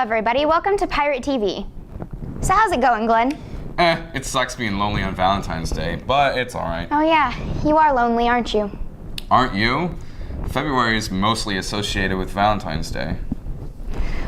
everybody. Welcome to Pirate TV. So how's it going, Glenn? It sucks being lonely on Valentine's Day, but it's alright. Oh yeah, you are lonely, aren't you? Aren't you? February is mostly associated with Valentine's Day.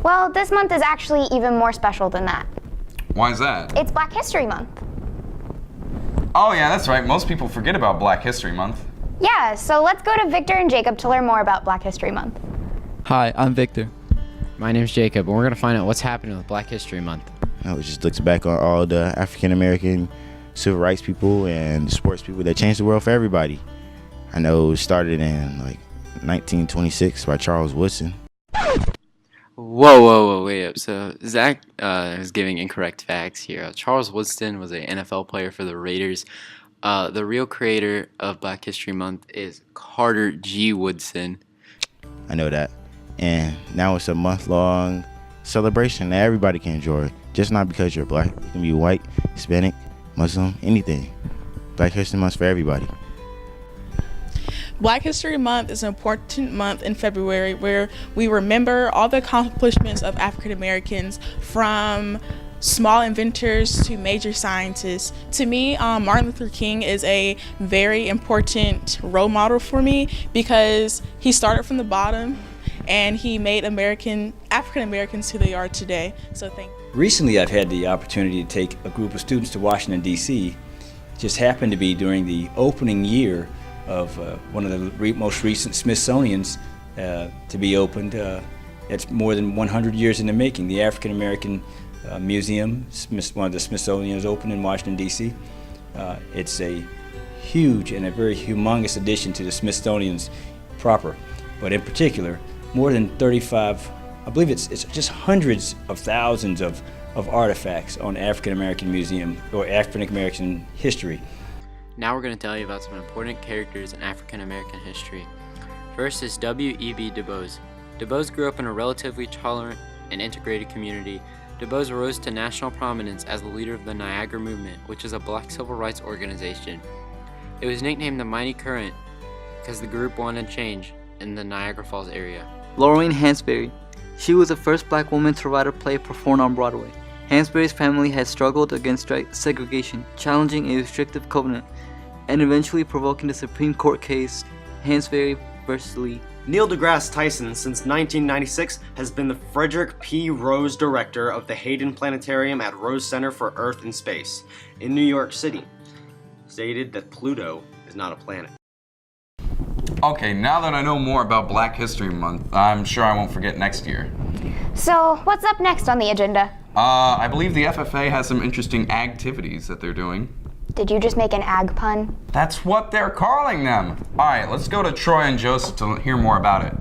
Well, this month is actually even more special than that. Why is that? It's Black History Month. Oh yeah, that's right. Most people forget about Black History Month. Yeah, so let's go to Victor and Jacob to learn more about Black History Month. Hi, I'm Victor. My name's Jacob, and we're going to find out what's happening with Black History Month. It just looks back on all the African American civil rights people and sports people that changed the world for everybody. I know it started in like 1926 by Charles Woodson. Whoa, wait up. So Zach is giving incorrect facts here. Charles Woodson was an NFL player for the Raiders. The real creator of Black History Month is Carter G. Woodson. I know that. And now it's a month-long celebration that everybody can enjoy. Just not because you're black. You can be white, Hispanic, Muslim, anything. Black History Month for everybody. Black History Month is an important month in February where we remember all the accomplishments of African Americans, from small inventors to major scientists. To me, Martin Luther King is a very important role model for me because he started from the bottom and he made African Americans who they are today. So thank you. Recently, I've had the opportunity to take a group of students to Washington, D.C. Just happened to be during the opening year of one of the most recent Smithsonian's to be opened. It's more than 100 years in the making. The African American Museum, one of the Smithsonian's, opened in Washington, D.C. It's a huge and a very humongous addition to the Smithsonian's proper, but in particular, more than 35, I believe it's just hundreds of thousands of artifacts on African American Museum or African American history. Now we're going to tell you about some important characters in African American history. First is W.E.B. Du Bois. Du Bois grew up in a relatively tolerant and integrated community. Du Bois rose to national prominence as the leader of the Niagara Movement, which is a black civil rights organization. It was nicknamed the Mighty Current because the group wanted change in the Niagara Falls area. Lorraine Hansberry. She was the first black woman to write a play performed on Broadway. Hansberry's family had struggled against segregation, challenging a restrictive covenant, and eventually provoking the Supreme Court case Hansberry versus Lee. Neil deGrasse Tyson, since 1996, has been the Frederick P. Rose Director of the Hayden Planetarium at Rose Center for Earth and Space in New York City, stated that Pluto is not a planet. Okay, now that I know more about Black History Month, I'm sure I won't forget next year. So what's up next on the agenda? I believe the FFA has some interesting activities that they're doing. Did you just make an ag pun? That's what they're calling them. All right, let's go to Troy and Joseph to hear more about it.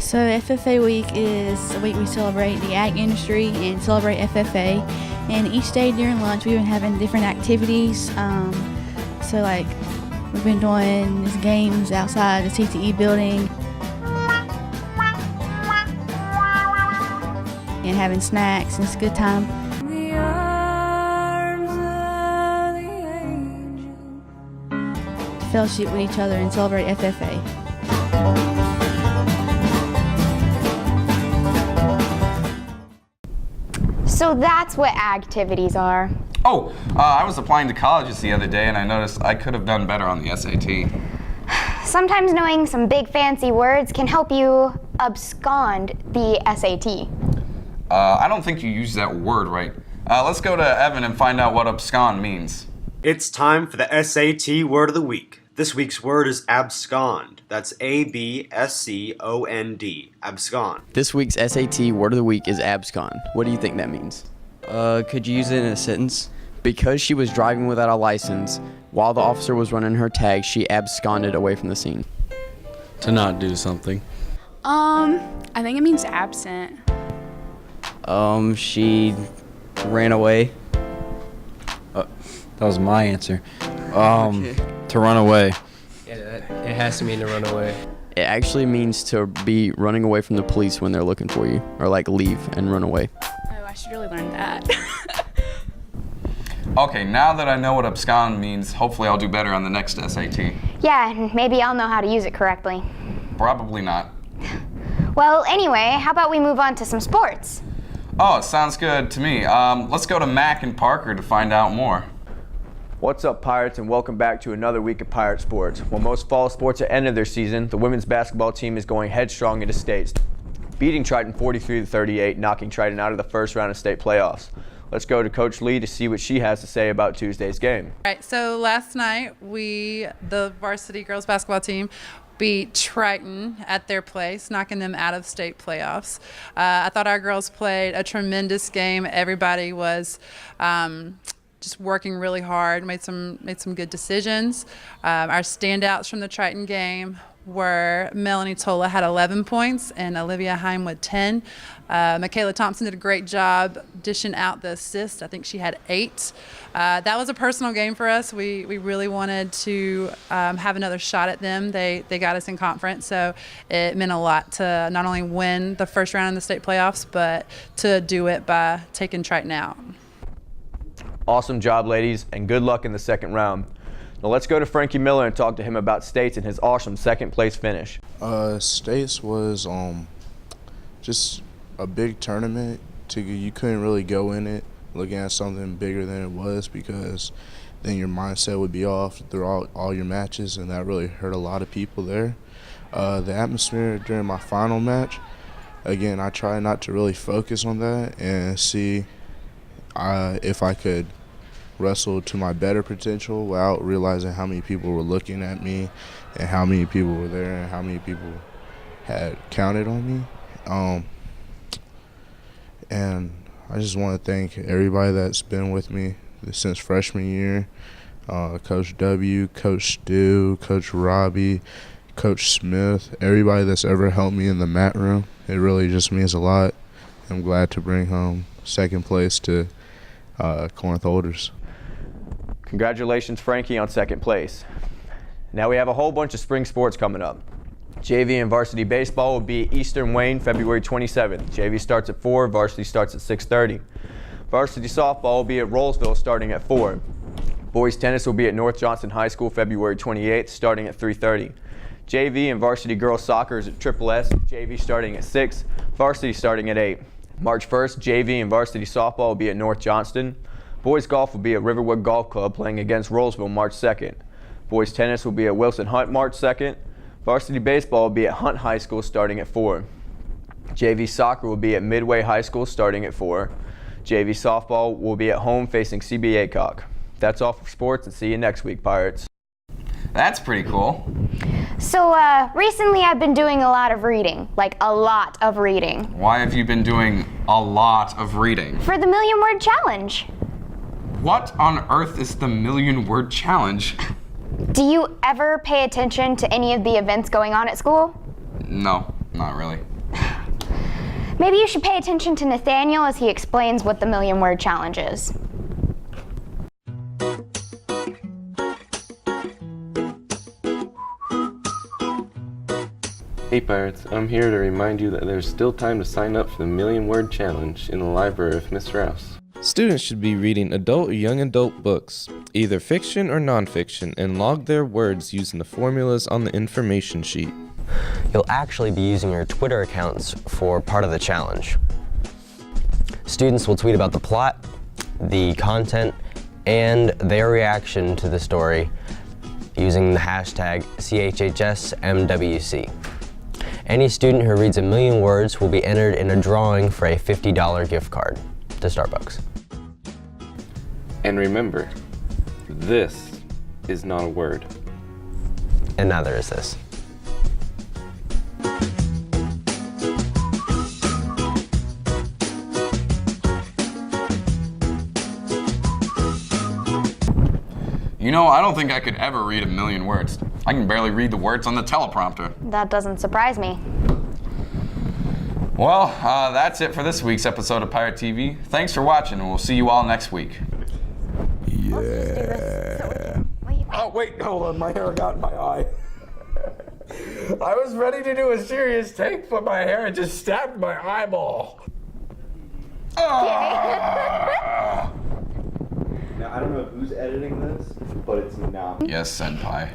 So FFA Week is a week we celebrate the ag industry and celebrate FFA. And each day during lunch we've been having different activities. So like we've been doing these games outside the CTE building and having snacks, and it's a good time. To fellowship with each other and celebrate FFA. So that's what activities are. Oh, I was applying to colleges the other day and I noticed I could have done better on the SAT. Sometimes knowing some big fancy words can help you abscond the SAT. I don't think you used that word right. Let's go to Evan and find out what abscond means. It's time for the SAT Word of the Week. This week's word is abscond. That's A-B-S-C-O-N-D. Abscond. This week's SAT word of the week is abscond. What do you think that means? Could you use it in a sentence? Because she was driving without a license, while the officer was running her tag, she absconded away from the scene. To not do something. I think it means absent. She ran away. That was my answer. To run away. Yeah, it has to mean to run away. It actually means to be running away from the police when they're looking for you, or like leave and run away. Oh, I should really learn that. Okay, now that I know what abscond means, hopefully I'll do better on the next SAT. Yeah, and maybe I'll know how to use it correctly. Probably not. Well, anyway, how about we move on to some sports? Oh, sounds good to me. Let's go to Mac and Parker to find out more. What's up, Pirates, and welcome back to another week of Pirate Sports. While most fall sports are ended their season, the women's basketball team is going headstrong into states, beating Triton 43-38, knocking Triton out of the first round of state playoffs. Let's go to Coach Lee to see what she has to say about Tuesday's game. All right, so last night the varsity girls basketball team, beat Triton at their place, knocking them out of state playoffs. I thought our girls played a tremendous game. Everybody was just working really hard, made some good decisions. Our standouts from the Triton game were Melanie Tola had 11 points and Olivia Heimwood 10. Michaela Thompson did a great job dishing out the assist. I think she had 8. That was a personal game for us. We really wanted to have another shot at them. They got us in conference, so it meant a lot to not only win the first round in the state playoffs, but to do it by taking Triton out. Awesome job, ladies, and good luck in the second round. Now let's go to Frankie Miller and talk to him about States and his awesome second place finish. States was just a big tournament. You couldn't really go in it looking at something bigger than it was, because then your mindset would be off throughout all your matches, and that really hurt a lot of people there. The atmosphere during my final match, again, I try not to really focus on that and see if I could wrestle to my better potential without realizing how many people were looking at me and how many people were there and how many people had counted on me. And I just want to thank everybody that's been with me since freshman year. Coach W, Coach Stu, Coach Robbie, Coach Smith, everybody that's ever helped me in the mat room. It really just means a lot. I'm glad to bring home second place to Corinth Holders. Congratulations, Frankie, on second place. Now we have a whole bunch of spring sports coming up. JV and varsity baseball will be at Eastern Wayne February 27th. JV starts at 4, varsity starts at 6:30. Varsity softball will be at Rollsville starting at 4. Boys tennis will be at North Johnson High School February 28th starting at 3:30. JV and varsity girls soccer is at Triple S, JV starting at 6, varsity starting at 8. March 1st, JV and varsity softball will be at North Johnston. Boys golf will be at Riverwood Golf Club playing against Rollsville March 2nd. Boys tennis will be at Wilson Hunt March 2nd. Varsity baseball will be at Hunt High School starting at 4. JV soccer will be at Midway High School starting at 4. JV softball will be at home facing CB Aycock. That's all for sports, and see you next week, Pirates. That's pretty cool. So recently I've been doing a lot of reading, like a lot of reading. Why have you been doing a lot of reading? For the Million Word Challenge. What on earth is the Million Word Challenge? Do you ever pay attention to any of the events going on at school? No, not really. Maybe you should pay attention to Nathaniel as he explains what the Million Word Challenge is. Hey Pirates, I'm here to remind you that there's still time to sign up for the Million Word Challenge in the library of Miss Rouse. Students should be reading adult or young adult books, either fiction or nonfiction, and log their words using the formulas on the information sheet. You'll actually be using your Twitter accounts for part of the challenge. Students will tweet about the plot, the content, and their reaction to the story using the hashtag CHHSMWC. Any student who reads 1,000,000 words will be entered in a drawing for a $50 gift card to Starbucks. And remember, this is not a word. And neither is this. You know, I don't think I could ever read 1,000,000 words. I can barely read the words on the teleprompter. That doesn't surprise me. Well, that's it for this week's episode of Pirate TV. Thanks for watching, and we'll see you all next week. Yeah. Wait. Oh, wait, hold on. My hair got in my eye. I was ready to do a serious take, but my hair just stabbed my eyeball. Now, I don't know who's editing this, but it's not. Yes, senpai.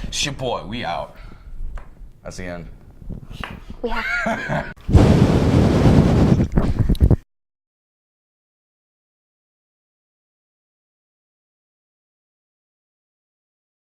Shit, boy, we out. That's the end. We have.